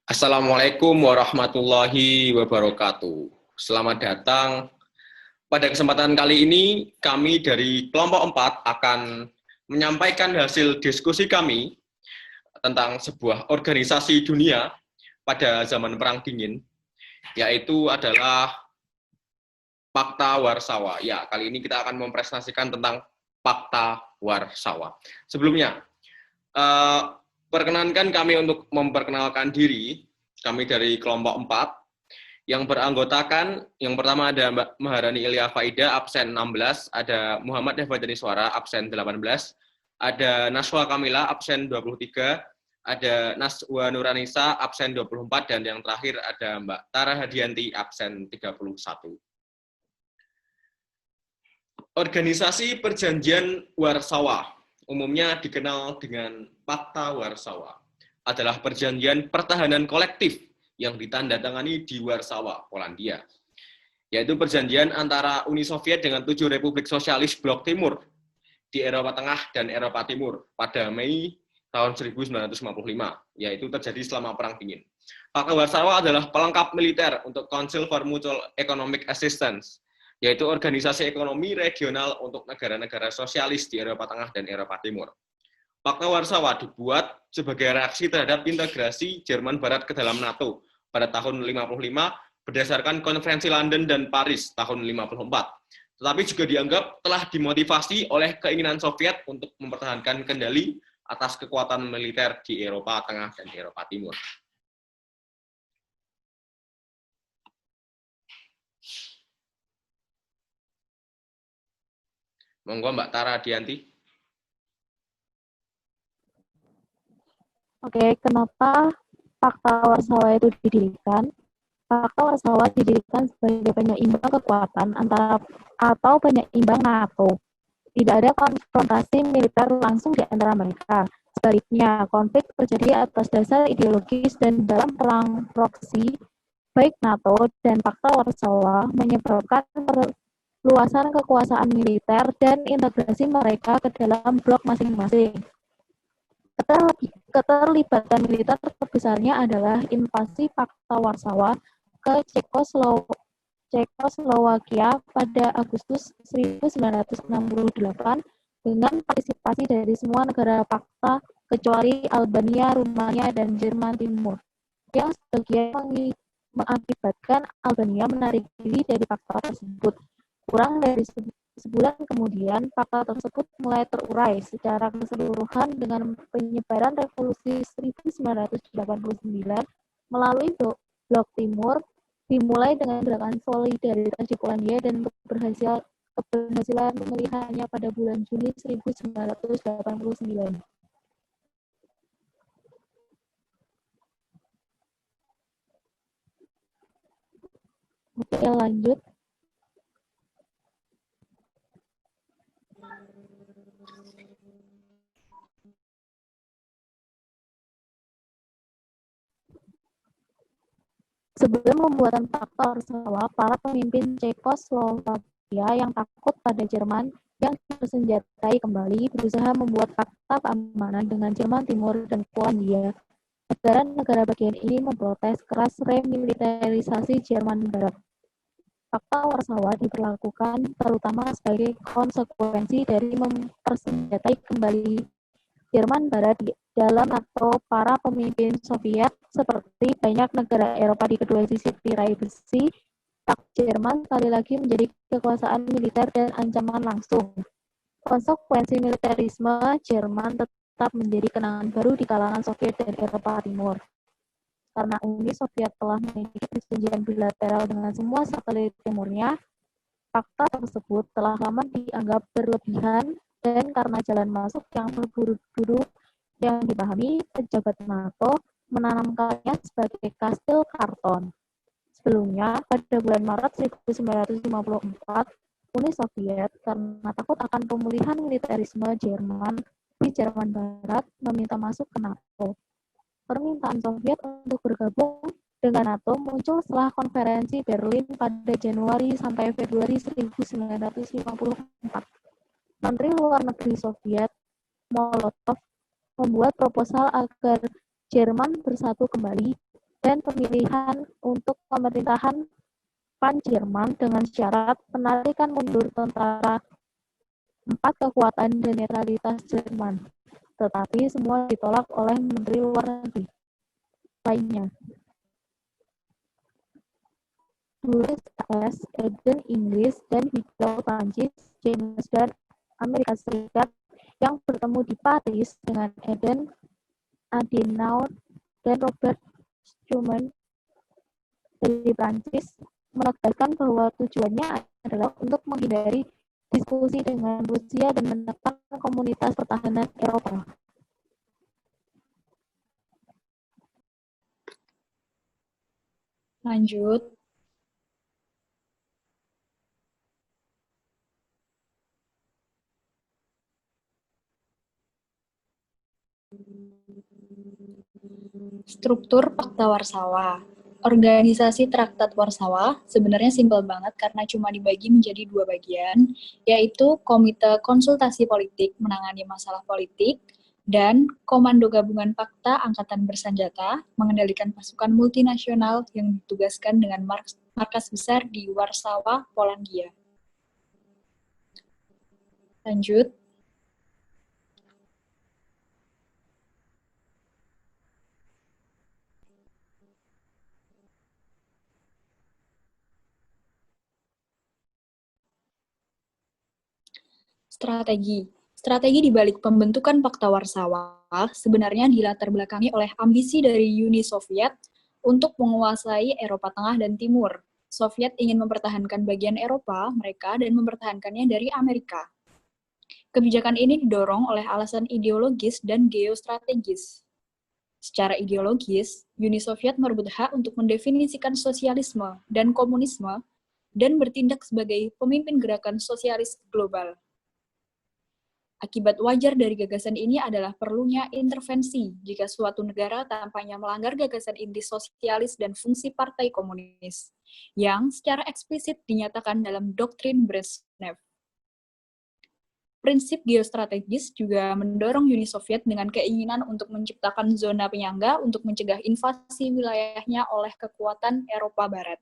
Assalamualaikum warahmatullahi wabarakatuh. Selamat datang. Pada kesempatan kali ini, kami dari kelompok 4 akan menyampaikan hasil diskusi kami tentang sebuah organisasi dunia pada zaman Perang Dingin, yaitu adalah Pakta Warsawa. Ya, kali ini kita akan mempresentasikan tentang Pakta Warsawa. Sebelumnya, perkenankan kami untuk memperkenalkan diri. Kami dari kelompok 4 yang beranggotakan, yang pertama ada Mbak Maharani Ilya Faida, absen 16, ada Muhammad Devajani Suara, absen 18, ada Naswa Kamila, absen 23, ada Naswa Nuranisa, absen 24, dan yang terakhir ada Mbak Tara Hadianti, absen 31. Organisasi Perjanjian Warsawa, umumnya dikenal dengan Pakta Warsawa, adalah perjanjian pertahanan kolektif yang ditandatangani di Warsawa, Polandia, yaitu perjanjian antara Uni Soviet dengan 7 republik sosialis blok timur di Eropa Tengah dan Eropa Timur pada Mei tahun 1955, yaitu terjadi selama Perang Dingin. Pakta Warsawa adalah pelengkap militer untuk Council for Mutual Economic Assistance, yaitu organisasi ekonomi regional untuk negara-negara sosialis di Eropa Tengah dan Eropa Timur. Pakta Warsawa dibuat sebagai reaksi terhadap integrasi Jerman Barat ke dalam NATO pada tahun 1955 berdasarkan Konferensi London dan Paris tahun 1954. Tetapi juga dianggap telah dimotivasi oleh keinginan Soviet untuk mempertahankan kendali atas kekuatan militer di Eropa Tengah dan Eropa Timur. Monggo Mbak Tara Hadianti. Oke, kenapa Pakta Warsawa itu didirikan? Pakta Warsawa didirikan sebagai penyeimbang kekuatan atau penyeimbang NATO. Tidak ada konfrontasi militer langsung di antara mereka. Sebaliknya, konflik terjadi atas dasar ideologis dan dalam perang proksi, baik NATO dan Pakta Warsawa menyebabkan perluasan kekuasaan militer dan integrasi mereka ke dalam blok masing-masing. Keterlibatan militer terbesarnya adalah invasi Pakta Warsawa ke Cekoslowakia pada Agustus 1968 dengan partisipasi dari semua negara Pakta kecuali Albania, Rumania, dan Jerman Timur, yang sebagian mengakibatkan Albania menarik diri dari Pakta tersebut. Kurang dari sebulan kemudian, Pakta tersebut mulai terurai secara keseluruhan dengan penyebaran Revolusi 1989 melalui Blok Timur, dimulai dengan gerakan solidaritas di Polandia dan keberhasilan pemilihannya pada bulan Juni 1989. Oke, lanjut. Sebelum pembuatan Pakta Warsawa, para pemimpin Cekoslowakia yang takut pada Jerman yang bersenjatai kembali berusaha membuat fakta keamanan dengan Jerman Timur dan Polandia. Negara-negara bagian ini memprotes keras remilitarisasi Jerman Barat. Fakta Warsawa diperlakukan terutama sebagai konsekuensi dari mempersenjatai kembali Jerman Barat dalam NATO. Para pemimpin Soviet seperti banyak negara Eropa di kedua sisi tirai besi, Jerman sekali lagi menjadi kekuasaan militer dan ancaman langsung. Konsekuensi militerisme Jerman tetap menjadi kenangan baru di kalangan Soviet dan Eropa Timur. Karena Uni Soviet telah memiliki perjanjian bilateral dengan semua satelit timurnya, fakta tersebut telah lama dianggap berlebihan, dan karena jalan masuk yang terburu-buru yang dipahami, pejabat NATO menanamkannya sebagai kastil karton. Sebelumnya, pada bulan Maret 1954, Uni Soviet karena takut akan pemulihan militerisme Jerman di Jerman Barat meminta masuk ke NATO. Permintaan Soviet untuk bergabung dengan NATO muncul setelah konferensi Berlin pada Januari sampai Februari 1954. Menteri Luar Negeri Soviet, Molotov, membuat proposal agar Jerman bersatu kembali dan pemilihan untuk pemerintahan Pan-Jerman dengan syarat penarikan mundur tentara empat kekuatan dan netralitas Jerman, tetapi semua ditolak oleh Menteri Luar Negeri lainnya. Turis AS, Eden Inggris, dan Hijau Prancis, James dan Amerika Serikat yang bertemu di Paris dengan Eden, Adenauer, dan Robert Schuman dari Prancis menegaskan bahwa tujuannya adalah untuk menghindari diskusi dengan Rusia dan menekan komunitas pertahanan Eropa. Lanjut. Struktur Pakta Warsawa. Organisasi Traktat Warsawa sebenarnya simpel banget karena cuma dibagi menjadi dua bagian, yaitu Komite Konsultasi Politik menangani masalah politik, dan Komando Gabungan Pakta Angkatan Bersenjata mengendalikan pasukan multinasional yang ditugaskan dengan markas besar di Warsawa, Polandia. Lanjut. Strategi. Strategi di balik pembentukan Pakta Warsawa sebenarnya dilatar belakangi oleh ambisi dari Uni Soviet untuk menguasai Eropa Tengah dan Timur. Soviet ingin mempertahankan bagian Eropa mereka dan mempertahankannya dari Amerika. Kebijakan ini didorong oleh alasan ideologis dan geostrategis. Secara ideologis, Uni Soviet merebut hak untuk mendefinisikan sosialisme dan komunisme dan bertindak sebagai pemimpin gerakan sosialis global. Akibat wajar dari gagasan ini adalah perlunya intervensi jika suatu negara tampaknya melanggar gagasan inti sosialis dan fungsi partai komunis, yang secara eksplisit dinyatakan dalam doktrin Brezhnev. Prinsip geostrategis juga mendorong Uni Soviet dengan keinginan untuk menciptakan zona penyangga untuk mencegah invasi wilayahnya oleh kekuatan Eropa Barat.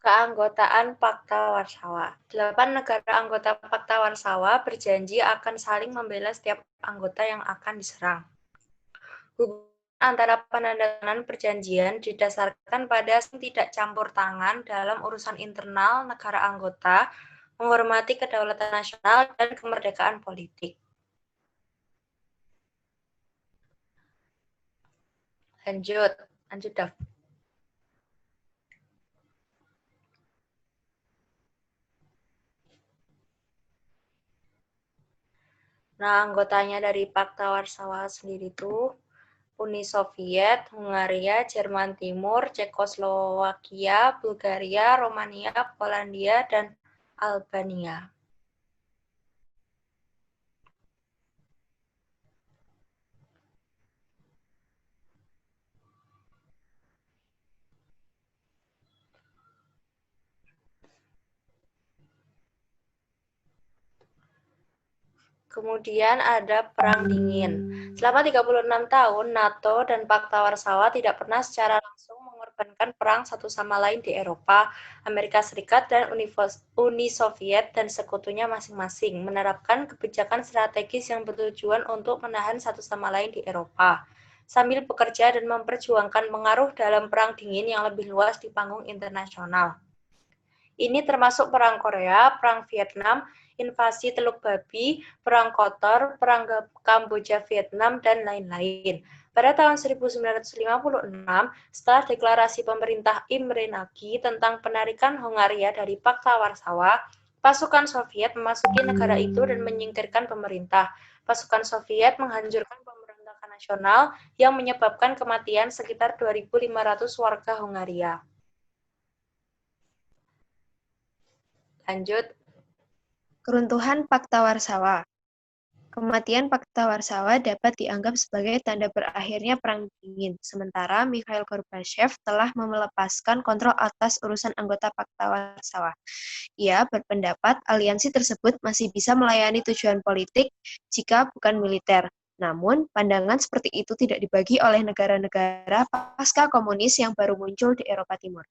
Keanggotaan Pakta Warsawa. 8 negara anggota Pakta Warsawa berjanji akan saling membela setiap anggota yang akan diserang. Hubungan antara penandatanganan perjanjian didasarkan pada tidak campur tangan dalam urusan internal negara anggota, menghormati kedaulatan nasional dan kemerdekaan politik. Lanjut, Daf. Nah, anggotanya dari Pakta Warsawa sendiri itu Uni Soviet, Hungaria, Jerman Timur, Cekoslowakia, Bulgaria, Romania, Polandia, dan Albania. Kemudian ada Perang Dingin. Selama 36 tahun, NATO dan Pakta Warsawa tidak pernah secara langsung mengorbankan perang satu sama lain di Eropa, Amerika Serikat, dan Uni Soviet dan sekutunya masing-masing, menerapkan kebijakan strategis yang bertujuan untuk menahan satu sama lain di Eropa, sambil bekerja dan memperjuangkan pengaruh dalam Perang Dingin yang lebih luas di panggung internasional. Ini termasuk Perang Korea, Perang Vietnam, invasi Teluk Babi, Perang Kotor, Perang Kamboja-Vietnam, dan lain-lain. Pada tahun 1956, setelah deklarasi pemerintah Imre Nagy tentang penarikan Hungaria dari Pakta Warsawa, pasukan Soviet memasuki negara itu dan menyingkirkan pemerintah. Pasukan Soviet menghancurkan pemberontakan nasional yang menyebabkan kematian sekitar 2.500 warga Hungaria. Lanjut. Keruntuhan Pakta Warsawa. Kematian Pakta Warsawa dapat dianggap sebagai tanda berakhirnya Perang Dingin, sementara Mikhail Gorbachev telah melepaskan kontrol atas urusan anggota Pakta Warsawa. Ia berpendapat aliansi tersebut masih bisa melayani tujuan politik jika bukan militer. Namun, pandangan seperti itu tidak dibagi oleh negara-negara pasca komunis yang baru muncul di Eropa Timur.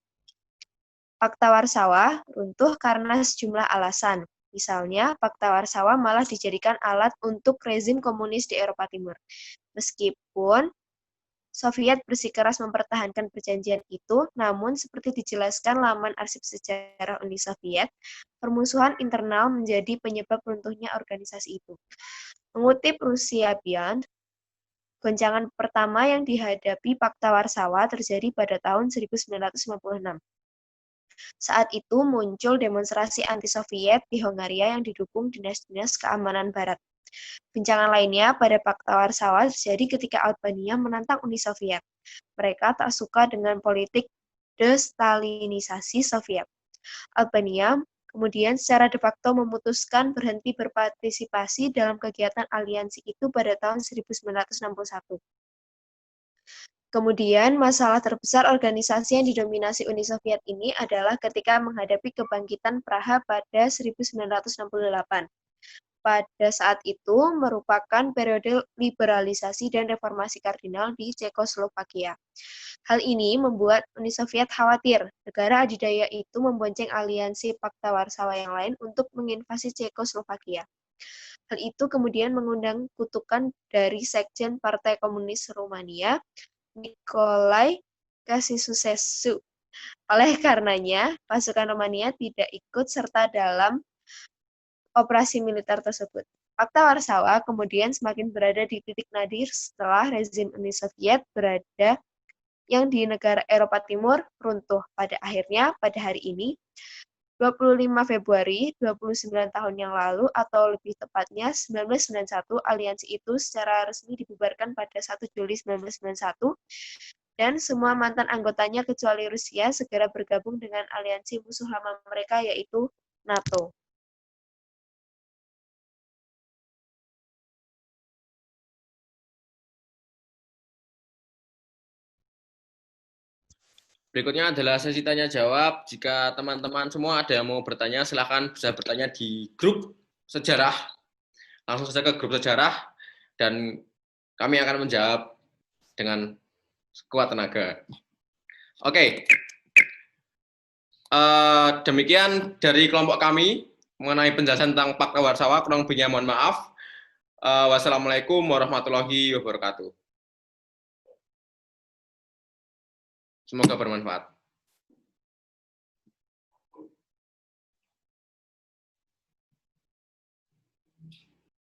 Pakta Warsawa runtuh karena sejumlah alasan. Misalnya, Pakta Warsawa malah dijadikan alat untuk rezim komunis di Eropa Timur. Meskipun Soviet bersikeras mempertahankan perjanjian itu, namun seperti dijelaskan laman arsip sejarah Uni Soviet, permusuhan internal menjadi penyebab runtuhnya organisasi itu. Mengutip Rusia Beyond, goncangan pertama yang dihadapi Pakta Warsawa terjadi pada tahun 1956. Saat itu muncul demonstrasi anti-Soviet di Hongaria yang didukung dinas-dinas keamanan Barat. Guncangan lainnya pada Pakta Warsawa terjadi ketika Albania menantang Uni Soviet. Mereka tak suka dengan politik destalinisasi Soviet. Albania kemudian secara de facto memutuskan berhenti berpartisipasi dalam kegiatan aliansi itu pada tahun 1961. Kemudian, masalah terbesar organisasi yang didominasi Uni Soviet ini adalah ketika menghadapi kebangkitan Praha pada 1968. Pada saat itu merupakan periode liberalisasi dan reformasi kardinal di Cekoslovakia. Hal ini membuat Uni Soviet khawatir negara adidaya itu membonceng aliansi Pakta Warsawa yang lain untuk menginvasi Cekoslovakia. Hal itu kemudian mengundang kutukan dari Sekjen Partai Komunis Rumania, Nicolae Ceausescu. Oleh karenanya, pasukan Romania tidak ikut serta dalam operasi militer tersebut. Pakta Warsawa kemudian semakin berada di titik nadir setelah rezim Uni Soviet berada yang di negara Eropa Timur runtuh. Pada akhirnya, pada hari ini, 25 Februari, 29 tahun yang lalu, atau lebih tepatnya 1991, aliansi itu secara resmi dibubarkan pada 1 Juli 1991, dan semua mantan anggotanya kecuali Rusia segera bergabung dengan aliansi musuh lama mereka, yaitu NATO. Berikutnya adalah sesi tanya jawab. Jika teman-teman semua ada yang mau bertanya, silakan bisa bertanya di grup sejarah. Langsung saja ke grup sejarah dan kami akan menjawab dengan sekuat tenaga. Oke. Demikian dari kelompok kami mengenai penjelasan tentang Pakta Warsawa. Kurang lebihnya mohon maaf. Wassalamualaikum warahmatullahi wabarakatuh. Semoga bermanfaat.